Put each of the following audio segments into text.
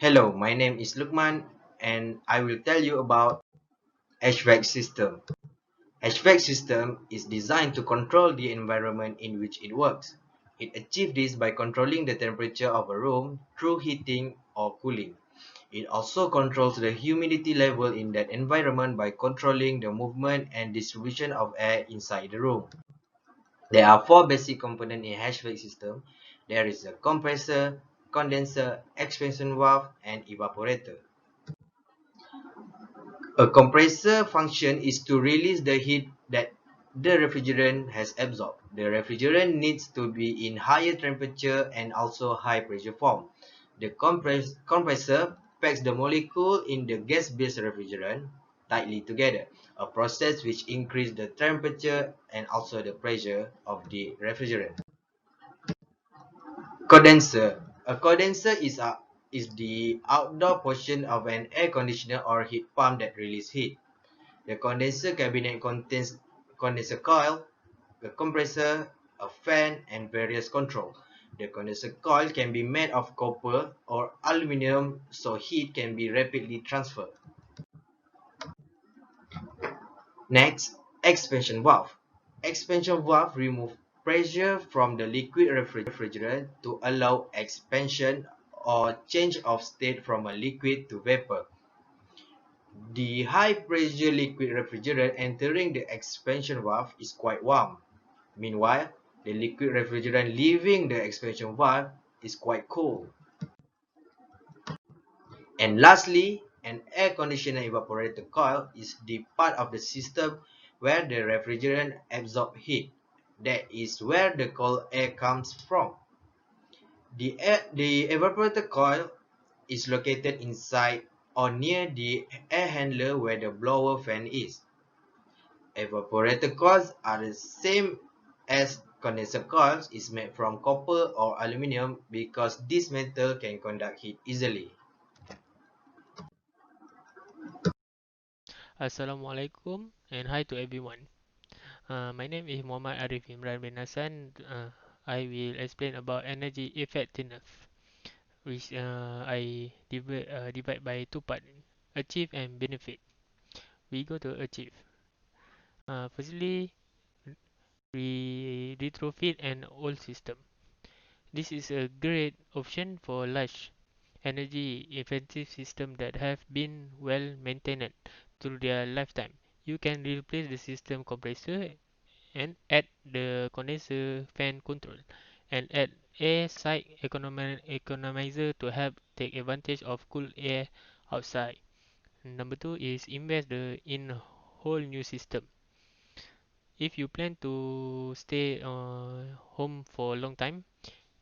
Hello, my name is Lukman and I will tell you about HVAC system. HVAC system is designed to control the environment in which it works. It achieves this by controlling the temperature of a room through heating or cooling. It also controls the humidity level in that environment by controlling the movement and distribution of air inside the room. There are four basic components in HVAC system. There is a compressor, condenser, expansion valve, and evaporator. A compressor function is to release the heat that the refrigerant has absorbed. The refrigerant needs to be in higher temperature and also high pressure form. The compressor packs the molecule in the gas-based refrigerant tightly together, a process which increases the temperature and also the pressure of the refrigerant. Condenser. A condenser is the outdoor portion of an air conditioner or heat pump that releases heat. The condenser cabinet contains condenser coil, a compressor, a fan, and various control. The condenser coil can be made of copper or aluminum so heat can be rapidly transferred. Next, expansion valve. Expansion valve remove pressure from the liquid refrigerant to allow expansion or change of state from a liquid to vapor. The high-pressure liquid refrigerant entering the expansion valve is quite warm. Meanwhile, the liquid refrigerant leaving the expansion valve is quite cold. And lastly, an air conditioner evaporator coil is the part of the system where the refrigerant absorbs heat. That is where the cold air comes from. The evaporator coil is located inside or near the air handler where the blower fan is. Evaporator coils are the same as condenser coils is made from copper or aluminum because this metal can conduct heat easily. Assalamualaikum and hi to everyone. My name is Muhammad Arif Imran bin Hassan. I will explain about energy effectiveness, which divide by two parts: achieve and benefit. We go to achieve. Firstly, we retrofit an old system. This is a great option for large energy effective systems that have been well maintained through their lifetime. You can replace the system compressor and add the condenser fan control and add air side economizer to help take advantage of cool air outside. Number two is invest in whole new system. If you plan to stay home for a long time,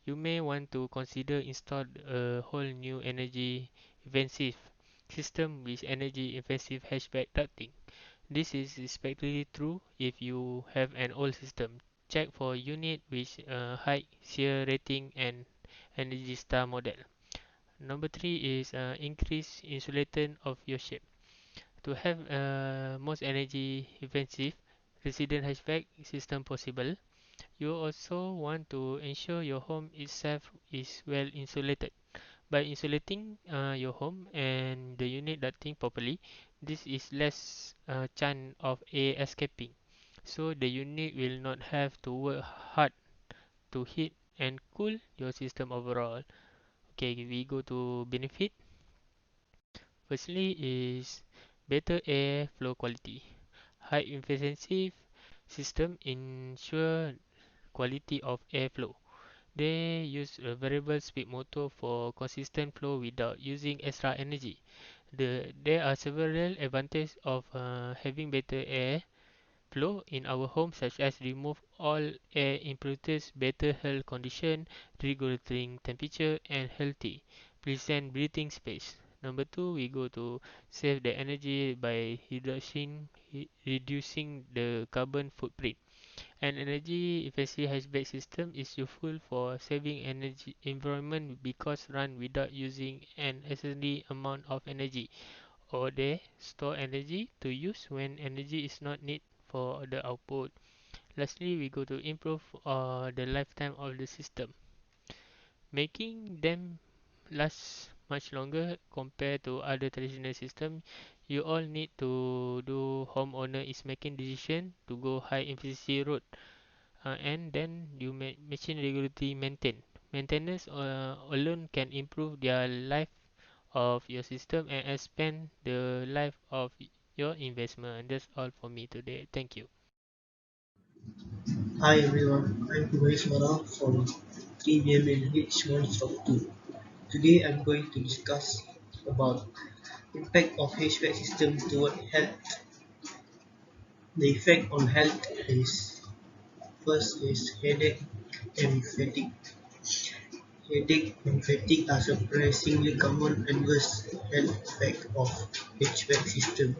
you may want to consider install a whole new energy efficient system with energy efficient hatchback ducting. This is especially true if you have an old system. Check for unit with high SEER rating and Energy Star model. Number three is increase insulation of your shape. To have most energy efficient resident hatchback system possible, you also want to ensure your home itself is well insulated. By insulating your home and the unit ducting properly, this is less chance of air escaping. So the unit will not have to work hard to heat and cool your system overall. Okay, we go to benefit. Firstly is better air flow quality. High efficiency system ensure quality of airflow. They use a variable speed motor for consistent flow without using extra energy. There are several advantages of having better air flow in our home, such as remove all air impurities, better health condition, regulating temperature, and healthy, pleasant breathing space. Number two, we go to save the energy by reducing the carbon footprint. An energy efficient hatchback system is useful for saving energy environment because run without using an excessive amount of energy, or they store energy to use when energy is not needed for the output. Lastly, we go to improve the lifetime of the system, making them last much longer compared to other traditional system. You all need to do homeowner is making decision to go high efficiency road, and then you machine regularly maintain. Maintenance alone can improve their life of your system and expand the life of your investment. And that's all for me today. Thank you. Hi everyone, I'm Kumariswara from 3BMN H1 2. Today I'm going to discuss about impact of HVAC system toward health. The effect on health is first is headache and fatigue. Headache and fatigue are surprisingly common adverse health effect of HVAC system.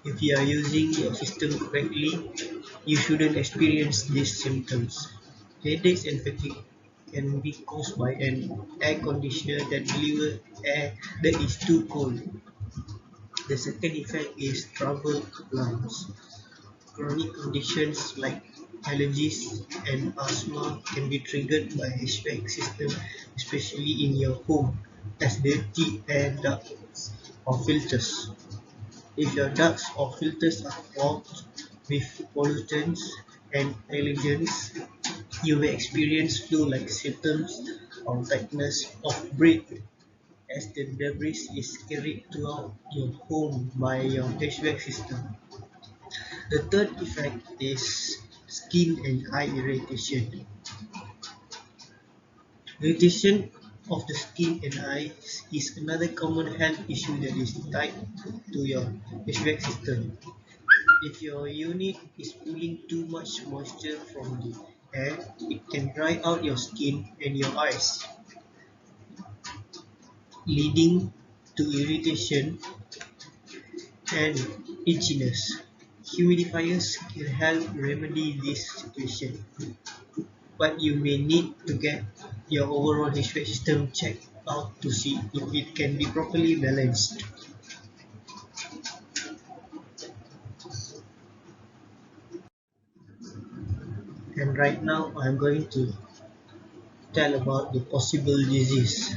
If you are using your system correctly, you shouldn't experience these symptoms. Headaches and fatigue can be caused by an air conditioner that delivers air that is too cold. The second effect is trouble lungs. Chronic conditions like allergies and asthma can be triggered by HVAC system, especially in your home, as dirty air ducts or filters. If your ducts or filters are clogged with pollutants and allergens, you may experience flu-like symptoms or tightness of breath as the debris is carried throughout your home by your HVAC system. The third effect is skin and eye irritation. Irritation of the skin and eyes is another common health issue that is tied to your HVAC system. If your unit is pulling too much moisture from the air, it can dry out your skin and your eyes, leading to irritation and itchiness. Humidifiers can help remedy this situation, but you may need to get your overall HVAC system checked out to see if it can be properly balanced. And right now I'm going to tell about the possible disease.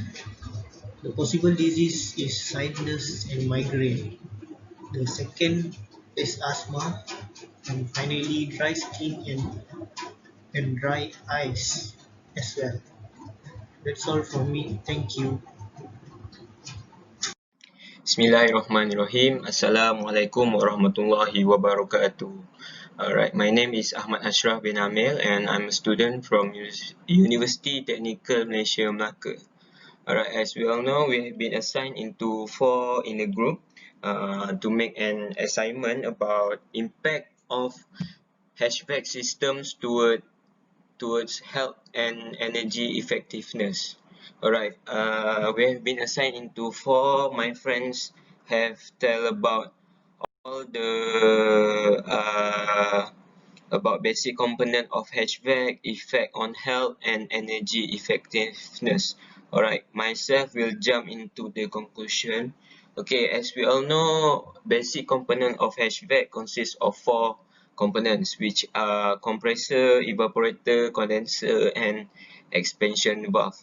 The possible disease is sinus and migraine. The second is asthma, and finally dry skin and dry eyes as well. That's all from me. Thank you. Bismillahirrahmanirrahim. Assalamualaikum warahmatullahi wabarakatuh. Alright, my name is Ahmad Ashraf bin Amil and I'm a student from University Technical Malaysia Melaka. Alright, as we all know, we have been assigned into 4 in a group to make an assignment about impact of HVAC systems towards health and energy effectiveness. Alright, we have been assigned into 4. My friends have tell about all the about basic component of HVAC, effect on health and energy effectiveness. Alright, myself will jump into the conclusion. Okay, as we all know, basic component of HVAC consists of 4 components, which are compressor, evaporator, condenser, and expansion valve.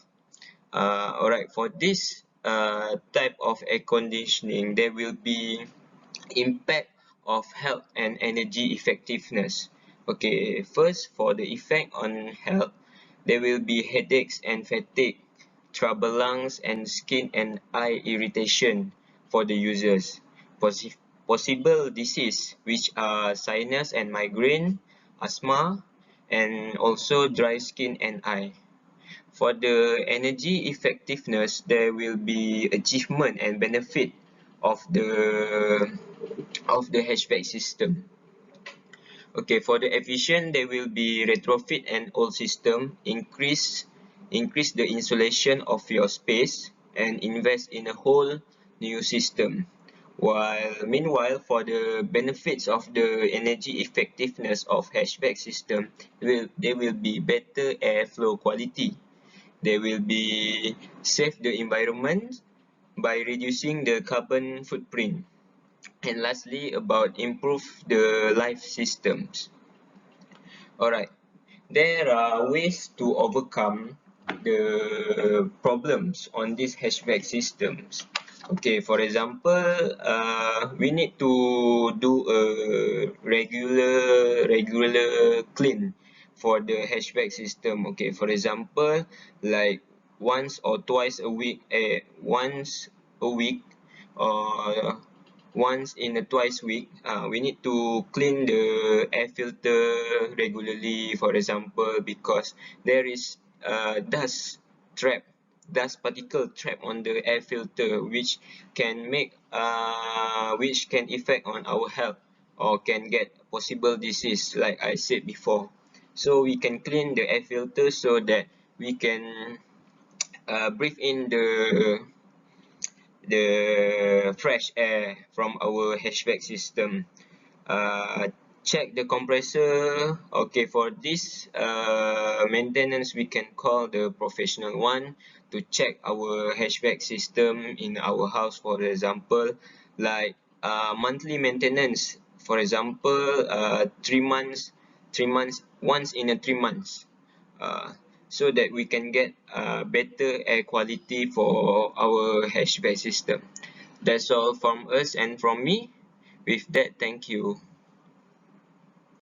Alright, for this type of air conditioning, there will be impact of health and energy effectiveness. Okay, first for the effect on health, there will be headaches and fatigue, trouble lungs, and skin and eye irritation for the users. Possible disease, which are sinus and migraine, asthma, and also dry skin and eye. For the energy effectiveness, there will be achievement and benefit of the HVAC system. Okay, for the efficient, there will be retrofit an old system, increase the insulation of your space, and invest in a whole new system. Meanwhile, for the benefits of the energy effectiveness of HVAC system, there will be better airflow quality. There will be save the environment by reducing the carbon footprint. And lastly, about improve the life systems. Alright, there are ways to overcome the problems on these HVAC systems. Okay, for example, we need to do a regular clean for the HVAC system. Okay, for example, like once or twice a week, once a week, or once in a twice week, we need to clean the air filter regularly, for example, because there is dust particle trap on the air filter, which can affect on our health or can get possible disease, like I said before. So we can clean the air filter so that we can breathe in the fresh air from our HVAC system. Check the compressor. Okay, for this maintenance, we can call the professional one to check our HVAC system in our house. For example, like monthly maintenance. For example, 3 months, once in a 3 months. So that we can get better air quality for our HVAC system. That's all from us and from me. With that, thank you.